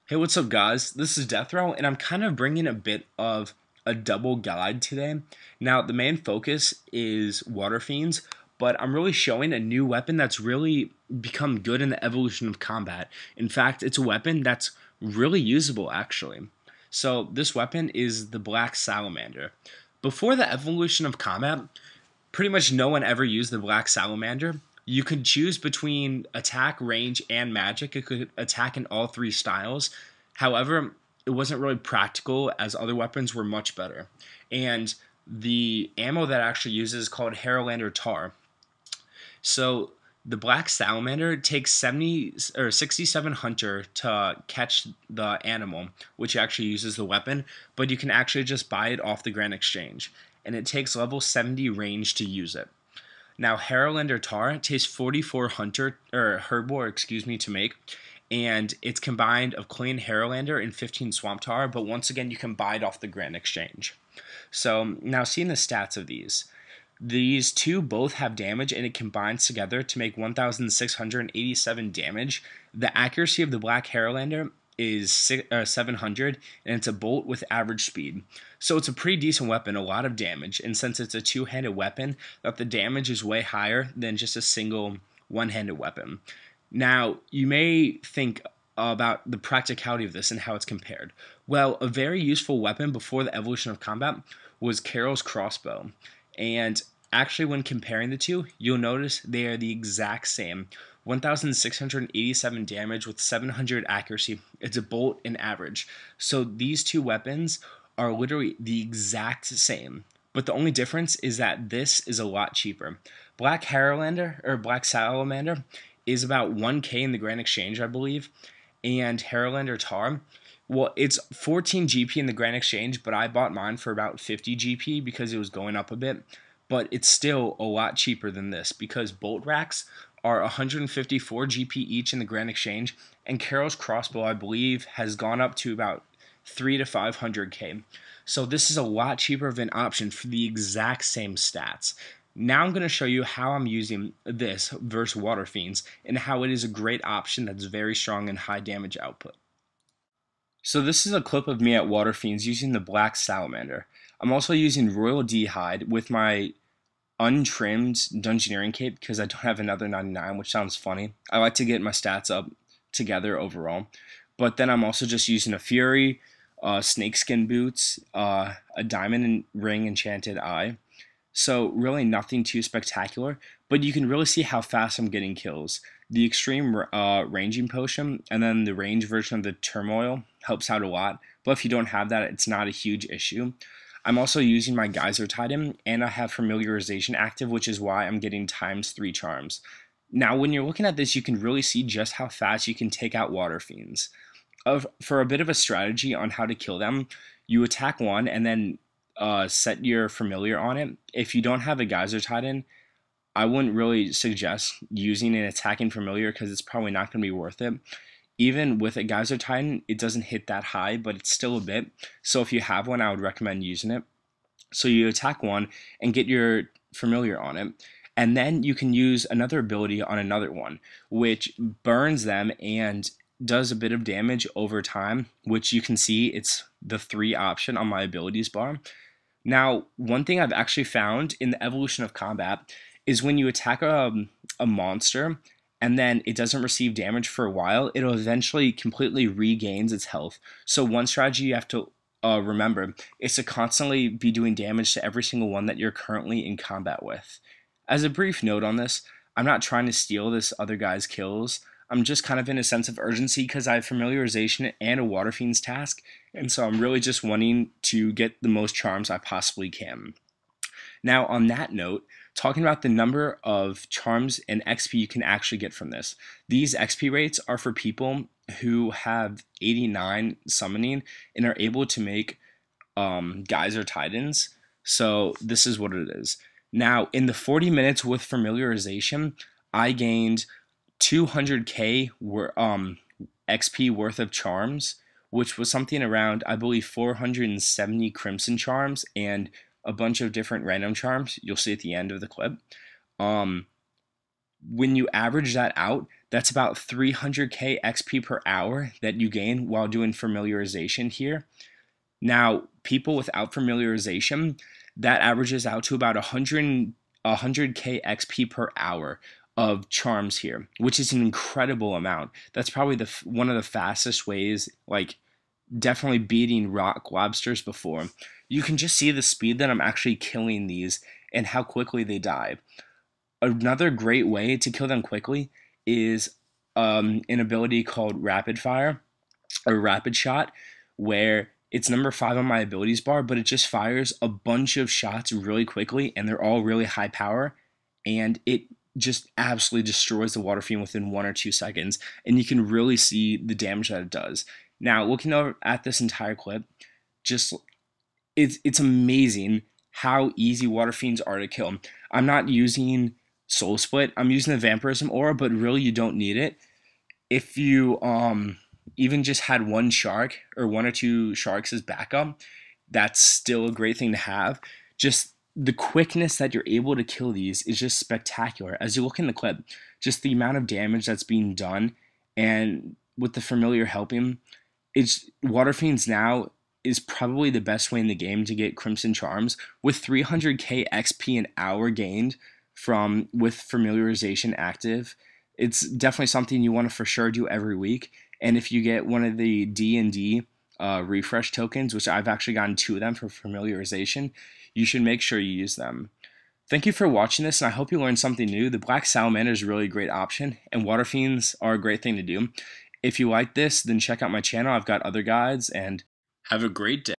Hey, what's up, guys? This is Death Row, and I'm kind of bringing a bit of a double guide today. Now, the main focus is Waterfiends, but I'm really showing a new weapon that's really become good in the evolution of combat. In fact, it's a weapon that's really usable, actually. So, this weapon is the Black Salamander. Before the evolution of combat, pretty much no one ever used the Black Salamander. You could choose between attack, range, and magic. It could attack in all three styles. However, it wasn't really practical as other weapons were much better. And the ammo that it actually uses is called Herolander Tar. So the Black Salamander takes 70 or 67 hunter to catch the animal, which actually uses the weapon, but you can actually just buy it off the Grand Exchange, and it takes level 70 range to use it. Now, Herolander Tar takes 44 hunter or herbivore, to make, and it's combined of clean Herolander and 15 swamp tar, but once again, you can buy it off the Grand Exchange. So now, seeing the stats of these two both have damage, and it combines together to make 1,687 damage. The accuracy of the Black Herolander is 700, and it's a bolt with average speed. So it's a pretty decent weapon, a lot of damage, and since it's a two-handed weapon, that the damage is way higher than just a single one-handed weapon. Now, you may think about the practicality of this and how it's compared. Well, a very useful weapon before the evolution of combat was Carol's crossbow. And actually, when comparing the two, you'll notice they are the exact same. 1,687 damage with 700 accuracy. It's a bolt in average. So these two weapons are literally the exact same. But the only difference is that this is a lot cheaper. Black Herolander or Black Salamander is about 1K in the Grand Exchange, I believe. And Herolander Tar, well, it's 14 GP in the Grand Exchange, but I bought mine for about 50 GP because it was going up a bit. But it's still a lot cheaper than this because bolt racks are 154 GP each in the Grand Exchange, and Carol's crossbow, I believe, has gone up to about 3 to 500K. So this is a lot cheaper of an option for the exact same stats. Now I'm going to show you how I'm using this versus Waterfiends and how it is a great option that's very strong and high damage output. So this is a clip of me at Waterfiends using the Black Salamander. I'm also using Royal D Hide with my untrimmed Dungeoneering cape because I don't have another 99, which sounds funny. I like to get my stats up together overall. But then I'm also just using a Fury, snakeskin boots, a diamond ring enchanted eye. So really nothing too spectacular, but you can really see how fast I'm getting kills. The extreme ranging potion and then the range version of the turmoil helps out a lot, but if you don't have that, it's not a huge issue. I'm also using my Geyser Titan, and I have familiarization active, which is why I'm getting ×3 charms. Now, when you're looking at this, you can really see just how fast you can take out Waterfiends. For a bit of a strategy on how to kill them, you attack one and then set your familiar on it. If you don't have a Geyser Titan, I wouldn't really suggest using an attacking familiar because it's probably not going to be worth it. Even with a Geyser Titan, it doesn't hit that high, but it's still a bit. So if you have one, I would recommend using it. So you attack one and get your familiar on it. And then you can use another ability on another one, which burns them and does a bit of damage over time, which you can see it's the 3 option on my abilities bar. Now, one thing I've actually found in the evolution of combat is when you attack a monster and then it doesn't receive damage for a while, it'll eventually completely regains its health. So one strategy you have to remember is to constantly be doing damage to every single one that you're currently in combat with. As a brief note on this, I'm not trying to steal this other guy's kills. I'm just kind of in a sense of urgency because I have familiarization and a Waterfiends task, and so I'm really just wanting to get the most charms I possibly can. Now, on that note, talking about the number of charms and XP you can actually get from this. These XP rates are for people who have 89 summoning and are able to make Geyser Titans. So this is what it is. Now, in the 40 minutes with familiarization, I gained 200K XP worth of charms, which was something around, I believe, 470 Crimson charms and a bunch of different random charms you'll see at the end of the clip. When you average that out, That's about 300k XP per hour that you gain while doing familiarization here. Now, people without familiarization, that averages out to about 100k XP per hour of charms here, which is an incredible amount. That's probably one of the fastest ways, like definitely beating rock lobsters before. You can just see the speed that I'm actually killing these and how quickly they die. Another great way to kill them quickly is an ability called Rapid Fire or Rapid Shot, where it's number 5 on my abilities bar, but it just fires a bunch of shots really quickly, and they're all really high power, and it just absolutely destroys the water fiend within 1 or 2 seconds, and you can really see the damage that it does. Now, looking over at this entire clip, just it's amazing how easy water fiends are to kill. I'm not using Soul Split. I'm using the Vampirism Aura, but really you don't need it. If you even just had one shark or 1 or 2 sharks as backup, that's still a great thing to have. Just the quickness that you're able to kill these is just spectacular. As you look in the clip, just the amount of damage that's being done, and with the familiar helping, it's Water Fiends now is probably the best way in the game to get Crimson Charms with 300k XP an hour gained from with familiarization active. It's definitely something you want to for sure do every week. And if you get one of the D&D refresh tokens, which I've actually gotten 2 of them for familiarization, you should make sure you use them. Thank you for watching this, and I hope you learned something new. The Black Salamander is a really great option, and Water Fiends are a great thing to do. If you like this, then check out my channel. I've got other guides, and have a great day.